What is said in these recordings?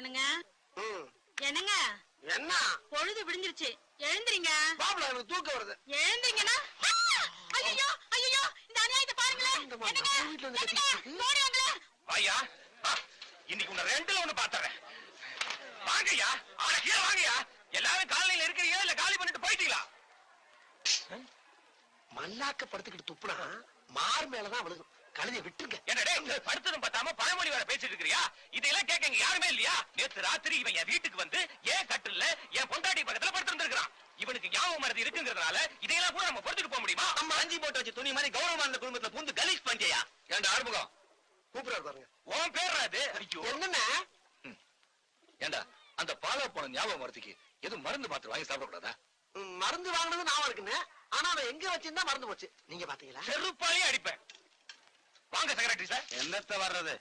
என்னங்க என்னங்க என்ன பொழுது விடிஞ்சிருச்சு, எழுந்திரீங்க. பாப்பல எனக்கு தூக்கம் வருது. எழுந்திரீங்கன்னா ஐயோ ஐயோ இந்த அநியாயத்தை பாருங்களேன். ஓடி வாங்களே. வாயா, இன்னைக்கு உன்னை ரெண்டுல ஒண்ணு பாத்துறேன். வாங்கய்யா, ஆனா கீழே வாங்கய்யா. எல்லாரும் காலையில இருக்கிறீங்களா இல்ல காலி பண்ணிட்டு போயிட்டீங்களா? மல்லாக்க படுத்துக்கிட்டு துப்புனா மார் மேலதான் விழுகும். கழுதையை விட்டுருங்க. என்னடே படுத்ததும் பார்த்தாம பழமொழி வேற பேசிட்டு இருக்கிறியா? இதெல்லாம் கேட்க யாருமே இல்லையா? நேத்து ராத்திரி இவன் என் வீட்டுக்கு வந்து ஏன் கட்டில்ல என் பொண்டாட்டி பக்கத்துல படுத்திருந்திருக்கான். இவனுக்கு ஞாபகம் மறதி இருக்குங்கிறதுனால இதையெல்லாம் கூட நம்ம பொறுத்துட்டு போக முடியுமா? நம்ம அஞ்சி போட்டு வச்சு துணி மாதிரி கௌரவமான குடும்பத்துல பூந்து கலீஷ் பண்ணியா? ஏன்டா ஆறுமுகம் கூப்பிடாரு பாருங்க. உன் பேர் அது? என்னன்னா ஏண்டா அந்த பாலா போன ஞாபகம் மறதிக்கு எதுவும் மருந்து மாத்திரை வாங்கி சாப்பிட கூடாதா? மருந்து வாங்கினது நான் இருக்குன்னு. ஆனா அவன் எங்க வச்சிருந்தா மறந்து போச்சு. நீங்க பாத்தீங்களா? செருப்பாலேயே அடிப்பேன். வாங்க செக்ரட்டரி சார். என்னத்த வர்றது?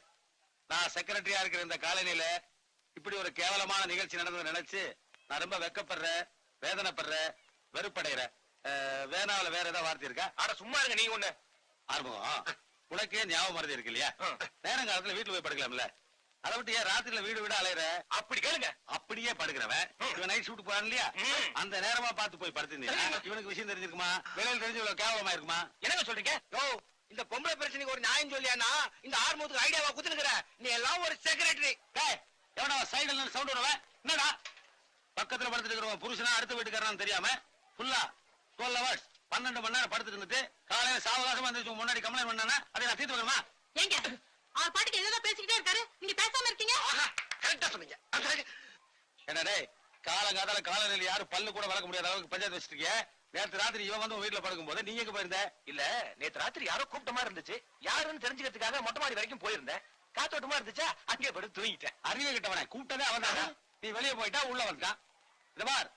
நான் செக்ரட்டரியா இருக்கிற இந்த காலனியில இப்படி ஒரு கேவலமான நிகழ்ச்சி நடந்தது நினைச்சு நான் ரொம்ப வெக்கப்படுறேன், வேதனைப்படுறேன், வெறுப்படைகிறேன். வேணாவில வேற ஏதாவது வார்த்தை இருக்கா? ஆனா சும்மா இருங்க. நீங்க ஒண்ணு ஆரம்பம் உனக்கே ஞாபகம் மறதி இருக்கு இல்லையா? நேரம் காலத்துல வீட்டுல போய் படுக்கலாம்ல. அதை விட்டு ஏன் ராத்திரில வீடு வீடு அலையிற? அப்படி கேளுங்க. அப்படியே படுக்கிறவன் இவன் நைட் ஷூட் போறான் இல்லையா? அந்த நேரமா பார்த்து போய் படுத்திருந்தீங்க. இவனுக்கு விஷயம் தெரிஞ்சிருக்குமா? வெளியில தெரிஞ்சு இவ்வளவு கேவலமா இருக்குமா? என்னங்க சொல்றீங்க? இந்த பொம்பளை பிரச்சனைக்கு ஒரு நியாயம் சொல்லியானா இந்த ஆர்மூத்துக்கு ஐடியாவா குத்துனுக்குற. நீ எல்லாம் ஒரு செக்ரட்டரி. எவனா சைடுல சவுண்ட் விடுவேன்? என்னடா பக்கத்துல படுத்துட்டு இருக்கிறவன் புருஷனா அடுத்த வீட்டுக்காரன் தெரியாம ஃபுல்லா 12 hours 12 மணி நேரம் படுத்துட்டு இருந்துட்டு காலையில சாவகாசமா இருந்துச்சு முன்னாடி கம்ப்ளைண்ட் பண்ணானா அதை நான் தீர்த்து வைக்கணுமா? ஏங்க அவர் பாட்டுக்கு ஏதோ பேசிக்கிட்டே இருக்காரு, நீங்க பேசாம இருக்கீங்க. கரெக்டா சொன்னீங்க. என்ன டேய், காலங்காத்தால காலநிலை யாரும் பல்லு கூட வளர்க்க முடியாத அளவுக்கு பஞ்சாயத்து வச்சிருக்கீங்க. நேற்று ராத்திரி இவன் வந்து வீட்டுல படுக்கும் போது நீங்க எங்க போயிருந்த? இல்ல நேத்து ராத்திரி யாரோ கூப்பிட்ட மாதிரி இருந்துச்சு. யாருன்னு தெரிஞ்சுக்கிறதுக்காக மொட்டை மாடி வரைக்கும் போயிருந்தேன். காத்தோட்டமா இருந்துச்சா அங்கே படுத்து தூங்கிட்டேன். அறிவை கிட்டவனே கூப்பிட்டதே அவன் தான். நீ வெளியே போயிட்டா உள்ள வந்துட்டான். இந்த பார்,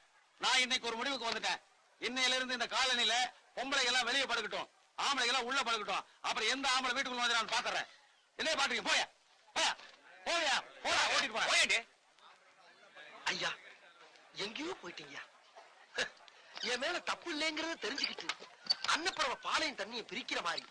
நான் இன்னைக்கு ஒரு முடிவுக்கு வந்துட்டேன். இன்னையில இருந்து இந்த காலனில பொம்பளை எல்லாம் வெளியே படுக்கட்டும், ஆம்பளை எல்லாம் உள்ள படுக்கட்டும். அப்புறம் எந்த ஆம்பளை வீட்டுக்குள்ள வந்து நான் பாத்துறேன். என்ன பாத்துக்க? போயா போயா போயா போயா ஓட்டிட்டு போயா. ஐயா எங்கேயோ போயிட்டீங்க. என் மேல தப்பு இல்லைங்கிறத தெரிஞ்சுக்கிட்டு அன்னப்பறவை பாலையும் தண்ணியை பிரிக்கிற மாதிரி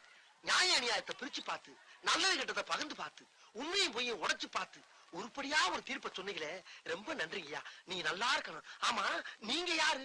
நியாய அநியாயத்தை பிரிச்சு பார்த்து நல்லது கெட்டதை பகிர்ந்து பார்த்து உண்மையும் பொய்யும் உடைச்சு பார்த்து உருப்படியா ஒரு தீர்ப்பை சொன்னீங்களே, ரொம்ப நன்றிங்கய்யா. நீங்க நல்லா இருக்கணும். ஆமா நீங்க யாரு?